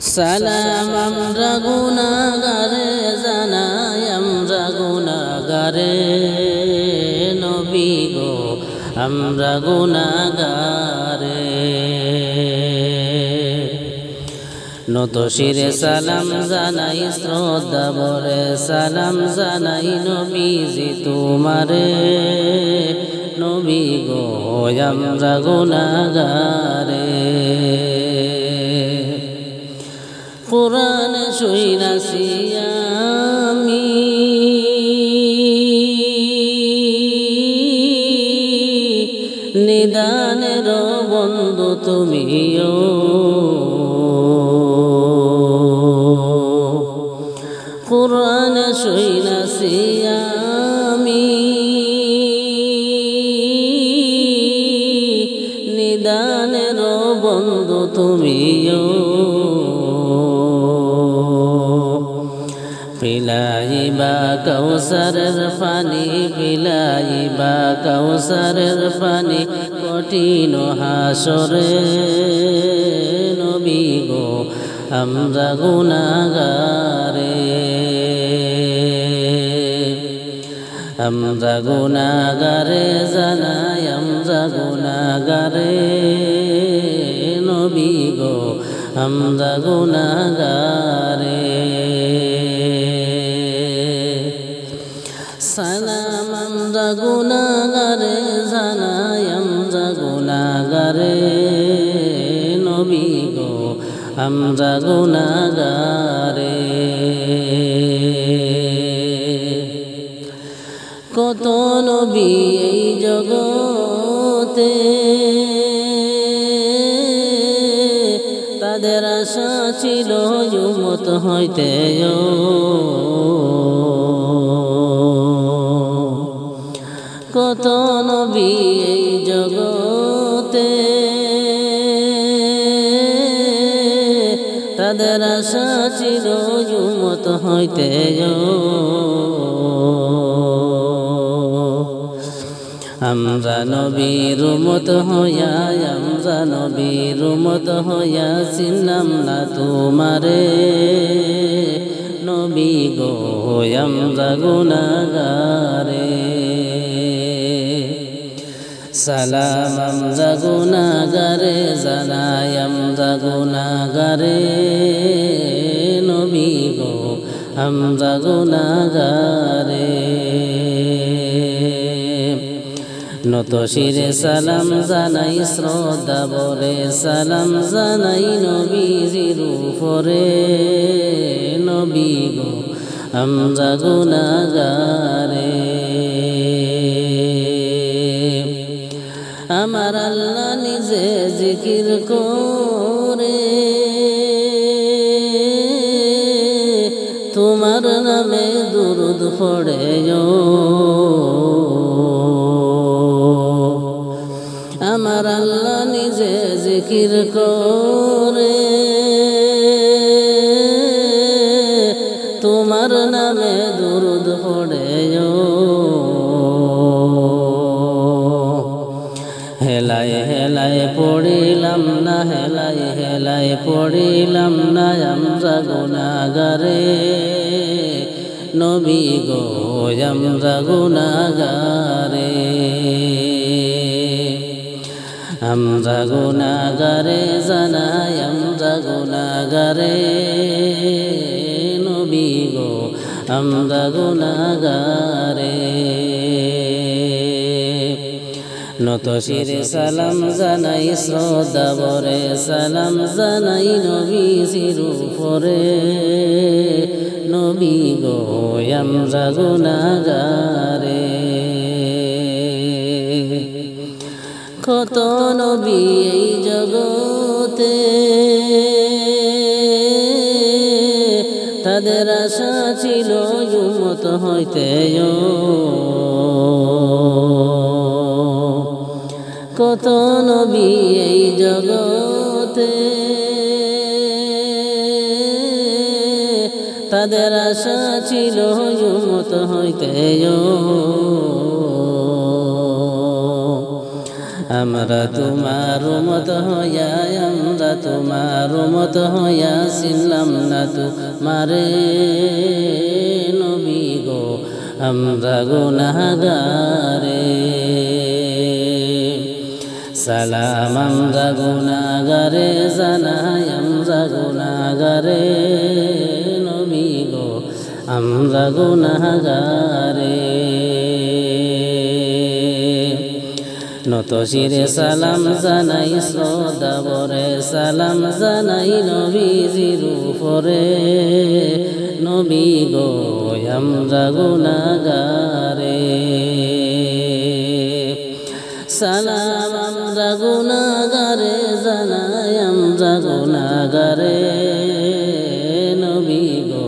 সালাম আমরা গুনাহগারে জানাই আমরা গুনাহগারে নবী গো আমরা গুনাহগারে নত শিরে সালাম জানাই শ্রদ্ধা ভরে সালাম জানাই নবীজি তোমারে নবী গো আমরা গুনাহগারে কুরআন শুনাছি আমি নিদানের বন্ধু তুমিও কুরআন শুনাছি আমি নিদানের বন্ধু তুমিও পিলাইবা কাউসারের পানি পিলাইবা কাউসারের পানি কঠিন হাসরে নবী গো আমরা গুনাহগারে আমরা গুনাহগারে জানাই আমরা গুনাহগারে নবী গো আমরা গুনাহগারে সালাম আমরা গুনাহগারে জানাই আমরা গুনাহগারে নবী গো আমরা গুনাহগারে কত নবী এই জগতে তাদের আশা ছিল উম্মত হইতে কত নবী এই জগতে তাদের আশা ছিল উম্মত হইতে আমরা নবীর উম্মত হইয়া আমরা নবীর উম্মত হইয়া চিনলাম না তোমারে নবী গো আমরা গুনাহগারে সালাম আমরা গুনাহগারে জানাই আমরা গুনাহগারে নবী গো আমরা গুনাহগারে নত শিরে সালাম জানাই শ্রদ্ধা ভরে সালাম জানাই নবীজির উপরে নবী গো আমরা গুনাহগারে আমার আল্লাহ নিজে জিকির করে তোমার নামে দুরূদ পড়ে আমার আল্লাহ নিজে জিকির করে তোমার নামে দুরূদ পড়ে হেলায় হেলায় পড়িলাম না হেলায় হেলায় পড়িলাম না আমরা গুনাহগারে নবী গো আমরা গুনাহগারে আমরা গুনাহগারে জানাই আমরা গুনাহগারে নবী গো আমরা গুনাহগারে নত শিরে সালাম জানাই শ্রদ্ধা ভরে সালাম জানাই নবীজির উপরে নবী গো আমরা গুনাহগারে কত নবী এই জগতে তাদের আশা ছিল উম্মত হইতে কত নবী এই জগতে তাদের আশা ছিল উম্মত হইতে আমরা তোমার উম্মত হইয়া আমরা তোমার উম্মত হইয়া ছিলাম না তোমারে নবী গো আমরা গুনাহগারে সালাম আমরা গুনাহগারে জানাই আমরা গুনাহগারে নবী গো আমরা গুনাহগারে নত শিরে সালাম জানাই শ্রদ্ধা ভরে সালাম জানাই নবীজির উপরে নবী গো আমরা গুনাহগারে সালাম আমরা গুনাহগারে জানাই আমরা গুনাহগারে নবী গো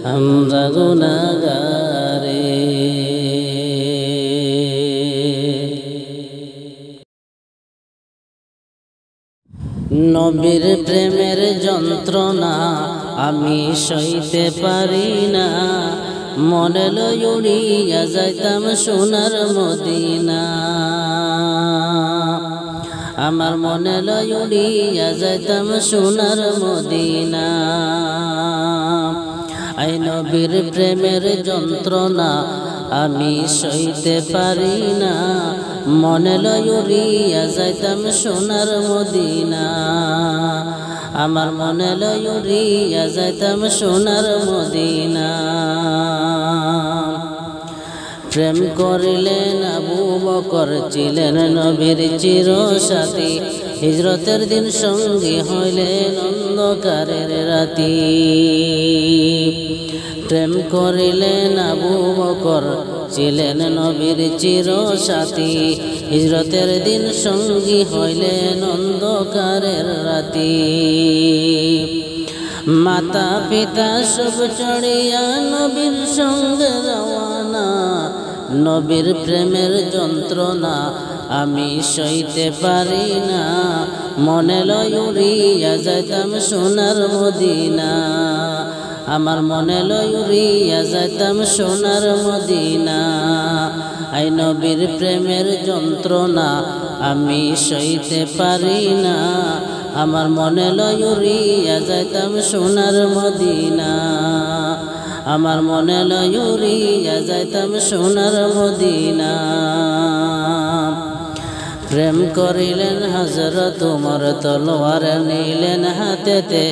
আমরা গুনাহগারে নবীর প্রেমের যন্ত্রণা আমি সইতে পারি না মনে লই উড়িয়া যাইতাম সোনার মদিনা আমার মনে লই উড়িয়া যাইতাম সোনার মদিনা আই নবীর প্রেমের যন্ত্রণা আমি সইতে পারি না মনে লই উড়িয়া যাইতাম সোনার মদিনা আমার মনে লই উড়িয়া যাইতাম সোনার মদিনা প্রেম করিলেন আবু বকর ছিলেন নবীর চিরসাথী হিজরতের দিন সঙ্গী হইলেন অন্ধকারের রাতি প্রেম করিলেন আবু বকর ছিলেন নবীর চিরসাথী হিজরতের দিন সঙ্গী হইলেন অন্ধকারের রাতি মাতা পিতা সব চড়িয়া নবীর সঙ্গে রওয়ানা নবীর প্রেমের যন্ত্রণা আমি সইতে পারি না মনে লই উড়িয়া যাইতাম সোনার মদিনা আমার মনে লই উড়িয়া যাইতাম সোনার মদিনা আই নবীর প্রেমের যন্ত্রণা আমি সইতে পারি না আমার মনে লই উড়িয়া যাইতাম সোনার মদিনা আমার মনে লই উড়িয়া যাইতাম সোনার মদিনা প্রেম করিলেন হযরত ওমর তলোয়ার নিলেন হাতেতে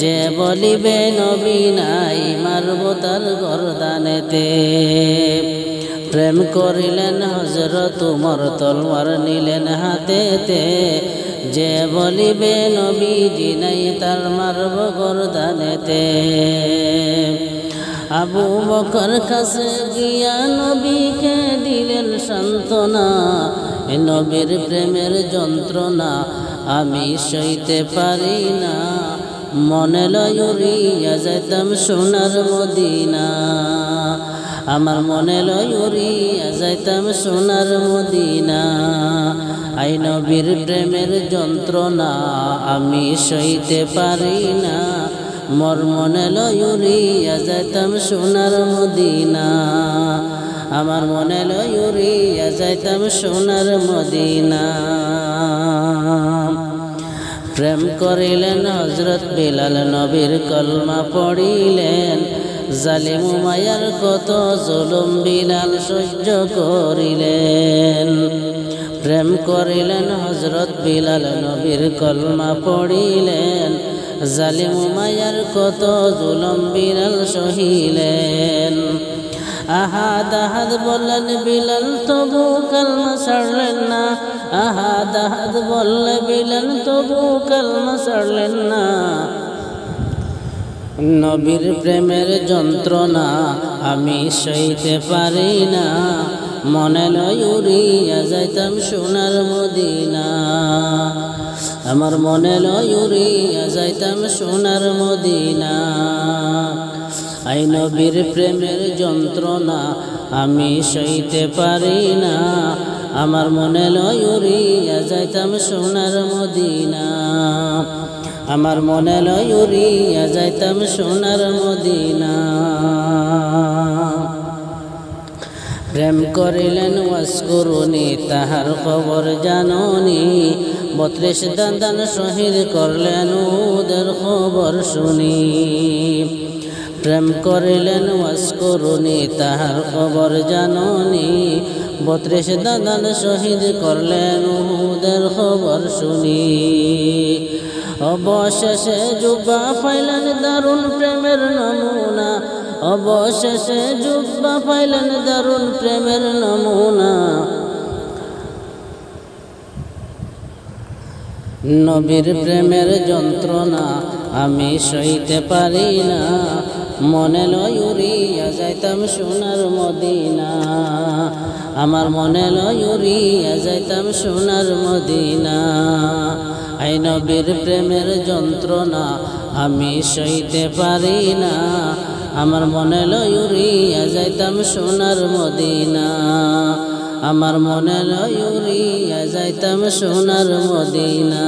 যে বলিবে নবী নাই মারব তার গর্দানেতে প্রেম করিলেন হযরত ওমর তলোয়ার নিলেন হাতেতে যে বলিবে নবীজি নাই তার মারব গর্দানেতে আবু বকর কাছে গিয়া নবীকে দিলেন সান্ত্বনা নবীর প্রেমের যন্ত্রণা আমি সইতে পারি না মনে লই উড়িয়া যাইতাম সোনার মদিনা আমার মনে লই উড়িয়া যাইতাম সোনার মদিনা আই নবীর প্রেমের যন্ত্রণা আমি সইতে পারি না মোর মনে লই উড়িয়া যাইতাম সোনার মদিনা আমার মনে লই উড়িয়া যাইতাম সোনার মদিনা প্রেম করিলেন হযরত বিলাল নবীর কলমা পড়িলেন জালিম উমাইয়ার কত জুলুম বিলাল সহ্য করিলেন প্রেম করিলেন হযরত বিলাল নবীর কলমা পড়িলেন জালিম উমাইয়ার কত জুলুম বিলাল সহিলেন আহাদ আহাদ বললেন বিলাল তবু কলমা ছাড়লেন না আহাদ আহাদ বললে বিলাল তবু কলমা ছাড়লেন না নবীর প্রেমের যন্ত্রণা আমি সইতে পারি না মনে লই উড়িয়া যাইতাম সোনার মদিনা আমার মনে লই উড়িয়া যাইতাম সোনার মদিনা আই নবীর প্রেমের যন্ত্রণা আমি সইতে পারি না আমার মনে লই উড়িয়া যাইতাম সোনার মদিনা আমার মনে লই উড়িয়া যাইতাম সোনার মদিনা প্রেম করিলেন ওয়াজ করুনি তাহার খবর জাননি 32 দান শহীদ করলেন ওদের খবর শুনি প্রেম করিলেন ওয়াজ করুনি তাহার খবর জাননি 32 দান শহীদ করলেন ওদের খবর শুনি অবশেষে জুব্বা পাইলেন দারুণ প্রেমের নমুনা অবশেষে জুব্বা পাইলেন দারুণ প্রেমের নমুনা নবীর প্রেমের যন্ত্রণা আমি সইতে পারি না মনে লয় উড়িয়া যাইতাম সোনার মদিনা আমার মনে লয় উড়িয়া যাইতাম সোনার মদিনা আই নবীর প্রেমের যন্ত্রণা আমি সইতে পারি না আমার মনে লয় উড়িয়া যাইতাম সোনার মদিনা আমার মনে লয় উড়িয়া যাইতাম সোনার মদিনা।